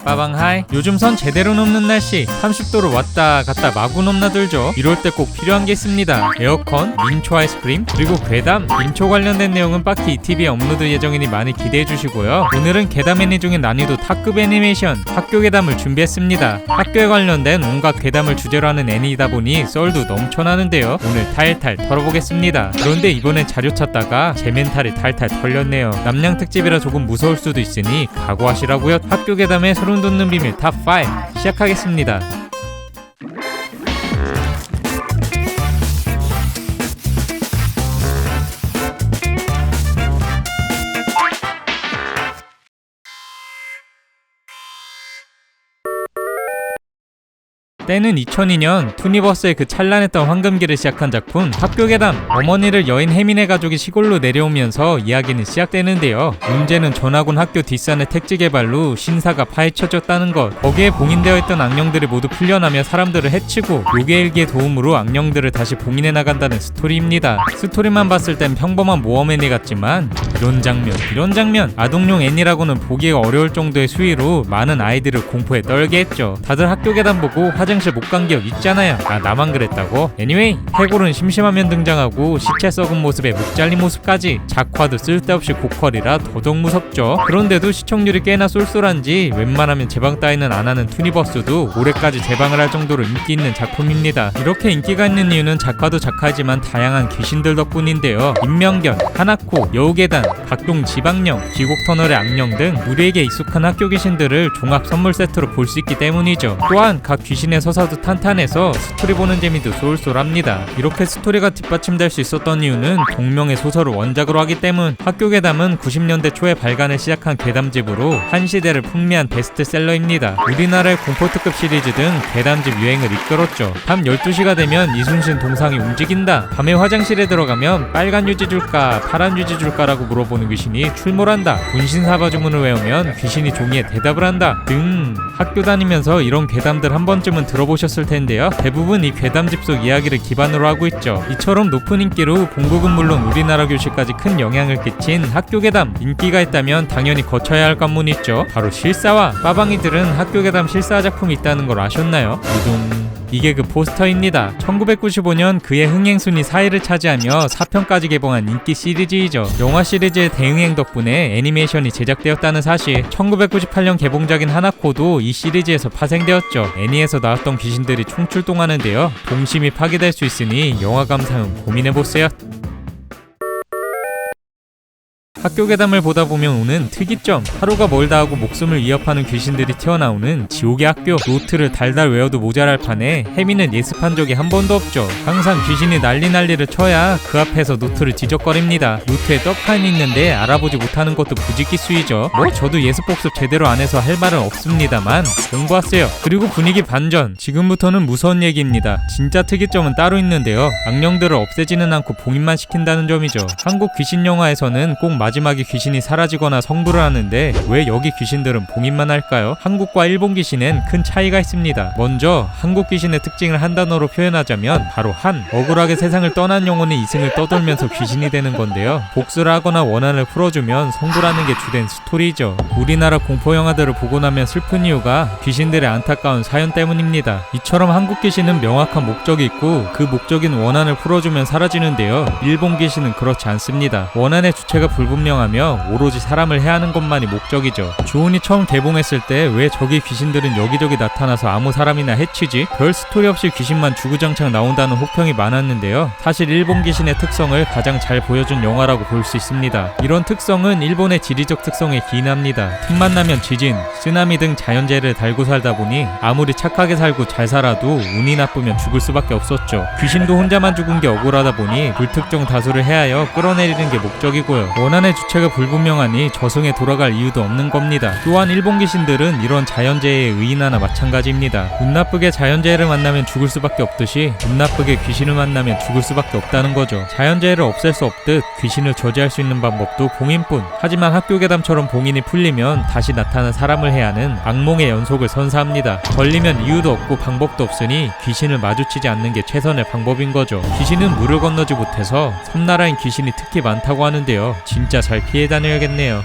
빠방하이. 요즘 선 제대로 넘는 날씨, 30도로 왔다 갔다 마구 넘나들죠. 이럴 때 꼭 필요한 게 있습니다. 에어컨, 민초 아이스크림, 그리고 괴담. 민초 관련된 내용은 빠키 ETV에 업로드 예정이니 많이 기대해 주시고요. 오늘은 괴담 애니 중에 난이도 탑급 애니메이션 학교 괴담을 준비했습니다. 학교에 관련된 온갖 괴담을 주제로 하는 애니이다 보니 썰도 넘쳐나는데요. 오늘 탈탈 털어보겠습니다. 그런데 이번엔 자료 찾다가 제 멘탈이 탈탈 털렸네요. 남양 특집이라 조금 무서울 수도 있으니 각오하시라고요. 학교 괴담의 소름 돋는 비밀 탑5 시작하겠습니다. 때는 2002년 투니버스의 그 찬란했던 황금기를 시작한 작품 학교 괴담. 어머니를 여인 혜민의 가족이 시골로 내려오면서 이야기는 시작되는데요. 문제는 전학온 학교 뒷산의 택지 개발로 신사가 파헤쳐졌다는 것. 거기에 봉인되어 있던 악령들이 모두 풀려나며 사람들을 해치고 요괴일기의 도움으로 악령들을 다시 봉인해 나간다는 스토리입니다. 스토리만 봤을 땐 평범한 모험 애니 같지만 이런 장면 아동용 애니라고는 보기가 어려울 정도의 수위로 많은 아이들을 공포에 떨게 했죠. 다들 학교 괴담 보고 화장실 못 간 기억 있잖아요. 아, 나만 그랬다고? 애니웨이, 해골은 심심하면 등장하고 시체 썩은 모습에 목 잘린 모습까지. 작화도 쓸데없이 고퀄이라 더더욱 무섭죠. 그런데도 시청률이 꽤나 쏠쏠한지 웬만하면 재방 따위는 안 하는 투니버스도 올해까지 재방을 할 정도로 인기 있는 작품입니다. 이렇게 인기가 있는 이유는 작화도 작화지만 다양한 귀신들 덕분인데요. 인명견, 하나코, 여우계단, 각종 지방령, 지곡터널의 악령 등 우리에게 익숙한 학교 귀신들을 종합 선물 세트로 볼 수 있기 때문이죠. 또한 각 귀신의 서사도 탄탄해서 스토리 보는 재미도 쏠쏠합니다. 이렇게 스토리가 뒷받침될 수 있었던 이유는 동명의 소설을 원작으로 하기 때문. 학교 괴담은 90년대 초에 발간을 시작한 괴담집으로 한 시대를 풍미한 베스트셀러입니다. 우리나라의 공포특급 시리즈 등 괴담집 유행을 이끌었죠. 밤 12시가 되면 이순신 동상이 움직인다. 밤에 화장실에 들어가면 빨간 유지 줄까 파란 유지 줄까라고 물어보는 귀신이 출몰한다. 분신사바 주문을 외우면 귀신이 종이에 대답을 한다 등. 학교 다니면서 이런 괴담들 한 번쯤은 들어보셨을 텐데요. 대부분 이 괴담집 속 이야기를 기반으로 하고 있죠. 이처럼 높은 인기로 본국은 물론 우리나라 교실까지 큰 영향을 끼친 학교 괴담. 인기가 있다면 당연히 거쳐야 할 관문이 있죠. 바로 실사화. 빠방이들은 학교 괴담 실사 작품이 있다는 걸 아셨나요? 이게 그 포스터입니다. 1995년 그의 흥행순위 4위를 차지하며 4편까지 개봉한 인기 시리즈이죠. 영화 시리즈의 대응행 덕분에 애니메이션이 제작되었다는 사실. 1998년 개봉작인 하나코도 이 시리즈에서 파생되었죠. 애니에서 나왔던 귀신들이 총출동하는데요. 동심이 파괴될 수 있으니 영화 감상은 고민해보세요. 학교 괴담을 보다 보면 오는 특이점. 하루가 멀다 하고 목숨을 위협하는 귀신들이 튀어나오는 지옥의 학교. 노트를 달달 외워도 모자랄 판에 혜미는 예습한 적이 한 번도 없죠. 항상 귀신이 난리를 쳐야 그 앞에서 노트를 뒤적거립니다. 노트에 떡하니 있는데 알아보지 못하는 것도 부지기수이죠. 저도 예습 복습 제대로 안 해서 할 말은 없습니다만 공부하세요. 그리고 분위기 반전. 지금부터는 무서운 얘기입니다. 진짜 특이점은 따로 있는데요. 악령들을 없애지는 않고 봉인만 시킨다는 점이죠. 한국 귀신 영화에서는 꼭 마지막에 귀신이 사라지거나 성불을 하는데 왜 여기 귀신들은 봉인만 할까요? 한국과 일본 귀신엔 큰 차이가 있습니다. 먼저 한국 귀신의 특징을 한 단어로 표현하자면 바로 한. 억울하게 세상을 떠난 영혼이 이승을 떠돌면서 귀신이 되는 건데요. 복수를 하거나 원한을 풀어주면 성불하는 게 주된 스토리죠. 우리나라 공포 영화들을 보고 나면 슬픈 이유가 귀신들의 안타까운 사연 때문입니다. 이처럼 한국 귀신은 명확한 목적이 있고 그 목적인 원한을 풀어주면 사라지는데요. 일본 귀신은 그렇지 않습니다. 원한의 주체가 불분명하며 오로지 사람을 해하는 것만이 목적이죠. 주온이 처음 개봉했을 때 왜 저기 귀신들은 여기저기 나타나서 아무 사람이나 해치지? 별 스토리 없이 귀신만 주구장창 나온다는 호평이 많았는데요. 사실 일본 귀신의 특성을 가장 잘 보여준 영화라고 볼 수 있습니다. 이런 특성은 일본의 지리적 특성에 기인합니다. 틈만 나면 지진, 쓰나미 등 자연재해를 달고 살다 보니 아무리 착하게 살고 잘 살아도 운이 나쁘면 죽을 수밖에 없었죠. 귀신도 혼자만 죽은 게 억울하다 보니 불특정 다수를 해하여 끌어내리는 게 목적이고요. 원한의 주체가 불분명하니 저승에 돌아갈 이유도 없는 겁니다. 또한 일본 귀신들은 이런 자연재해의 의인하나 마찬가지입니다. 운 나쁘게 자연재해를 만나면 죽을 수밖에 없듯이 운 나쁘게 귀신을 만나면 죽을 수밖에 없다는 거죠. 자연재해를 없앨 수 없듯 귀신을 저지할 수 있는 방법도 봉인뿐. 하지만 학교 괴담처럼 봉인이 풀리면 다시 나타난 사람을 해야 하는 악몽의 연속을 선사합니다. 걸리면 이유도 없고 방법도 없으니 귀신을 마주치지 않는 게 최선의 방법인 거죠. 귀신은 물을 건너지 못해서 섬나라엔 귀신이 특히 많다고 하는데요. 진짜 잘 피해 다녀야겠네요.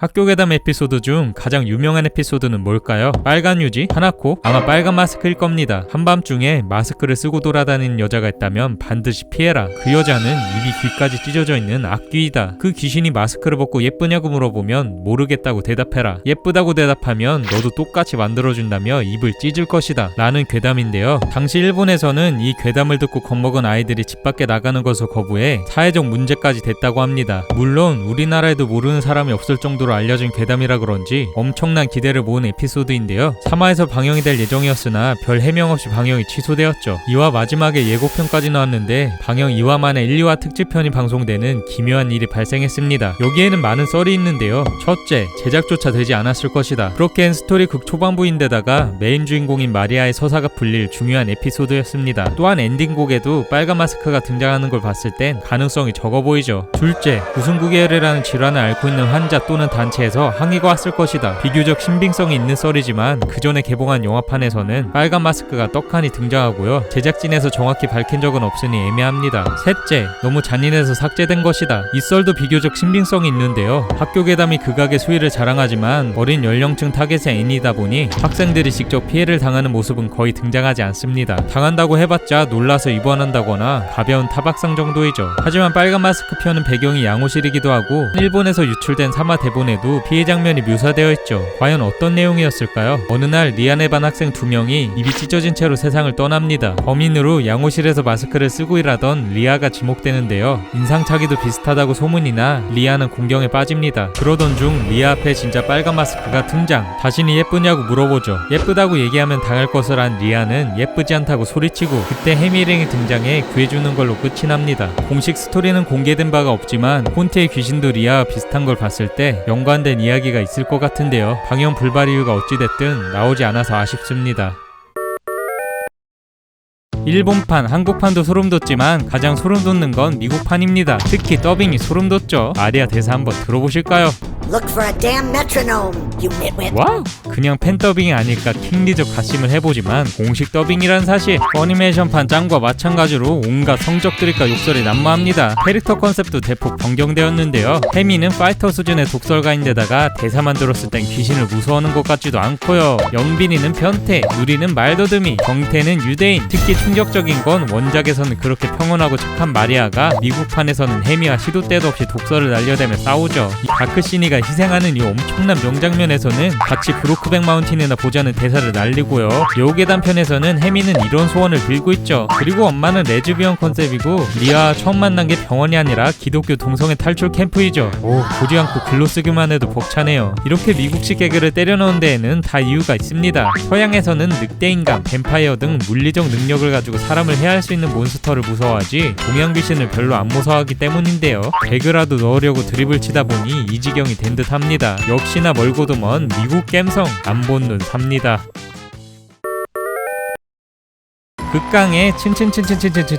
학교 괴담 에피소드 중 가장 유명한 에피소드는 뭘까요? 빨간 유지, 하나코, 아마 빨간 마스크일 겁니다. 한밤중에 마스크를 쓰고 돌아다니는 여자가 있다면 반드시 피해라. 그 여자는 입이 귀까지 찢어져 있는 악귀이다. 그 귀신이 마스크를 벗고 예쁘냐고 물어보면 모르겠다고 대답해라. 예쁘다고 대답하면 너도 똑같이 만들어준다며 입을 찢을 것이다 라는 괴담인데요. 당시 일본에서는 이 괴담을 듣고 겁먹은 아이들이 집 밖에 나가는 것을 거부해 사회적 문제까지 됐다고 합니다. 물론 우리나라에도 모르는 사람이 없을 정도로 알려진 괴담이라 그런지 엄청난 기대를 모은 에피소드인데요. 3화에서 방영이 될 예정이었으나 별 해명 없이 방영이 취소되었죠. 2화 마지막에 예고편까지 나왔는데 방영 2화 만에 1, 2화 특집편이 방송되는 기묘한 일이 발생했습니다. 여기에는 많은 썰이 있는데요. 첫째, 제작조차 되지 않았을 것이다. 그렇게 한 스토리 극 초반부인데다가 메인 주인공인 마리아의 서사가 풀릴 중요한 에피소드였습니다. 또한 엔딩곡에도 빨간 마스크가 등장하는 걸 봤을 땐 가능성이 적어 보이죠. 둘째, 구승구계열이라는 질환을 앓고 있는 환자 또는 단체에서 항의가 왔을 것이다. 비교적 신빙성이 있는 썰이지만 그 전에 개봉한 영화판에서는 빨간 마스크가 떡하니 등장하고요. 제작진에서 정확히 밝힌 적은 없으니 애매합니다. 셋째, 너무 잔인해서 삭제된 것이다. 이 썰도 비교적 신빙성이 있는데요. 학교 괴담이 극악의 수위를 자랑하지만 어린 연령층 타겟의 애니이다 보니 학생들이 직접 피해를 당하는 모습은 거의 등장하지 않습니다. 당한다고 해봤자 놀라서 입원한다거나 가벼운 타박상 정도이죠. 하지만 빨간 마스크 편은 배경이 양호실이기도 하고 일본에서 유출된 3화 대본에도 피해 장면이 묘사되어 있죠. 과연 어떤 내용이었을까요? 어느 날 리안에 반 학생 2명이 입이 찢어진 채로 세상을 떠납니다. 범인으로 양호실에서 마스크를 쓰고 일하던 리아가 지목되는데요. 인상착의도 비슷하다고 소문이나 리아는 공경에 빠집니다. 그러던 중 리아 앞에 진짜 빨간 마스크가 등장. 자신이 예쁘냐고 물어보죠. 예쁘다고 얘기하면 당할 것을 안 리아는 예쁘지 않다고 소리치고 그때 해미랭이 등장해 구해주는 걸로 끝이 납니다. 공식 스토리는 공개된 바가 없지만 폰트의 귀신도 리아와 비슷한 걸 봤을 때 연관된 이야기가 있을 것 같은데요. 방영 불발 이유가 어찌됐든 나오지 않아서 아쉽습니다. 일본판, 한국판도 소름돋지만 가장 소름돋는 건 미국판입니다. 특히 더빙이 소름돋죠. 아리아 대사 한번 들어보실까요? Look for a damn metronome, you nitwit. 와우! 그냥 팬 더빙이 아닐까 킹리적 가심을 해보지만 공식 더빙이란 사실 애니메이션판 짱과 마찬가지로 온갖 성적들과 욕설이 난무합니다. 캐릭터 컨셉도 대폭 변경되었는데요. 해미는 파이터 수준의 독설가인데다가 대사만 들었을 땐 귀신을 무서워하는 것 같지도 않고요. 영빈이는 변태, 누리는 말더듬이, 경태는 유대인. 특히 충격적인 건 원작에서는 그렇게 평온하고 착한 마리아가 미국판에서는 해미와 시도 때도 없이 독설을 날려대며 싸우죠. 이 다크시니가 희생하는 이 엄청난 명장면에서는 같이 브로크백 마운틴이나 보자는 대사를 날리고요. 여우계단 편에서는 해미는 이런 소원을 빌고 있죠. 그리고 엄마는 레즈비언 컨셉이고 리아와 처음 만난 게 병원이 아니라 기독교 동성애 탈출 캠프이죠. 보지 않고 글로 쓰기만 해도 벅차네요. 이렇게 미국식 개그를 때려넣은 데에는 다 이유가 있습니다. 서양에서는 늑대인간, 뱀파이어 등 물리적 능력을 가지고 사람을 해할 수 있는 몬스터를 무서워하지 동양 귀신을 별로 안 무서워하기 때문인데요. 개그라도 넣으려고 드립을 치다 보니 이 지경이 된 듯합니다. 역시나 멀고도 먼 미국 갬성 안 본 눈 삽니다. 극강의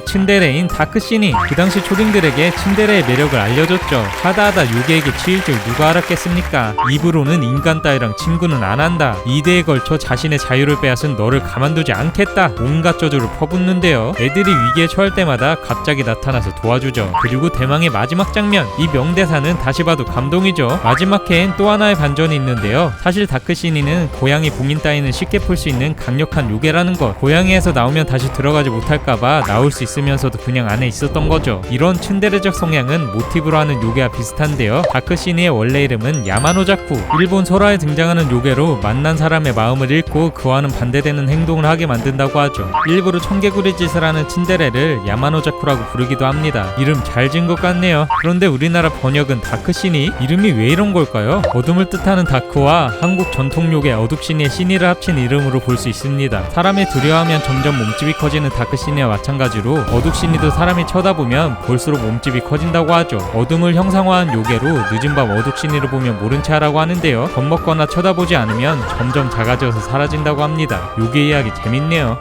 츤데레인 다크시니. 그 당시 초딩들에게 츤데레의 매력을 알려줬죠. 하다하다 요괴에게 치일 줄 누가 알았겠습니까? 입으로는 인간 따위랑 친구는 안 한다. 2대에 걸쳐 자신의 자유를 빼앗은 너를 가만두지 않겠다. 온갖 저주를 퍼붓는데요. 애들이 위기에 처할 때마다 갑자기 나타나서 도와주죠. 그리고 대망의 마지막 장면. 이 명대사는 다시 봐도 감동이죠. 마지막 회엔 또 하나의 반전이 있는데요. 사실 다크시니는 고양이 봉인 따위는 쉽게 풀 수 있는 강력한 요괴라는 것. 고양이에서 나오면 다시 들어가지 못할까봐 나올 수 있으면서도 그냥 안에 있었던 거죠. 이런 츤데레적 성향은 모티브로 하는 요괴와 비슷한데요. 다크시니의 원래 이름은 야마노자쿠. 일본 설화에 등장하는 요괴로 만난 사람의 마음을 읽고 그와는 반대되는 행동을 하게 만든다고 하죠. 일부러 청개구리 짓을 하는 츤데레를 야마노자쿠라고 부르기도 합니다. 이름 잘 지은 것 같네요. 그런데 우리나라 번역은 다크시니? 이름이 왜 이런 걸까요? 어둠을 뜻하는 다크와 한국 전통 요괴 어둑시니의 시니를 합친 이름으로 볼 수 있습니다. 사람이 두려워하면 점점 몸집이 커지는 다크시니와 마찬가지로 어둑시니도 사람이 쳐다보면 볼수록 몸집이 커진다고 하죠. 어둠을 형상화한 요괴로 늦은 밤 어둑시니를 보면 모른 체 하라고 하는데요. 겁먹거나 쳐다보지 않으면 점점 작아져서 사라진다고 합니다. 요괴 이야기 재밌네요.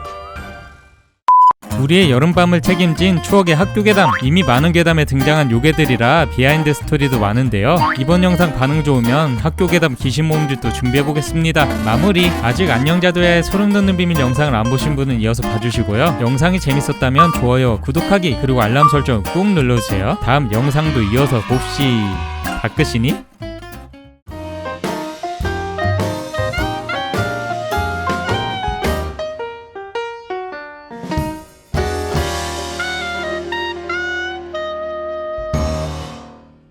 우리의 여름밤을 책임진 추억의 학교 괴담. 이미 많은 괴담에 등장한 요괴들이라 비하인드 스토리도 많은데요. 이번 영상 반응 좋으면 학교 괴담 귀신 모음집도 준비해보겠습니다. 마무리. 아직 안녕자도야의 소름돋는 비밀 영상을 안 보신 분은 이어서 봐주시고요. 영상이 재밌었다면 좋아요, 구독하기 그리고 알람 설정 꾹 눌러주세요. 다음 영상도 이어서 봅시. 다크시니?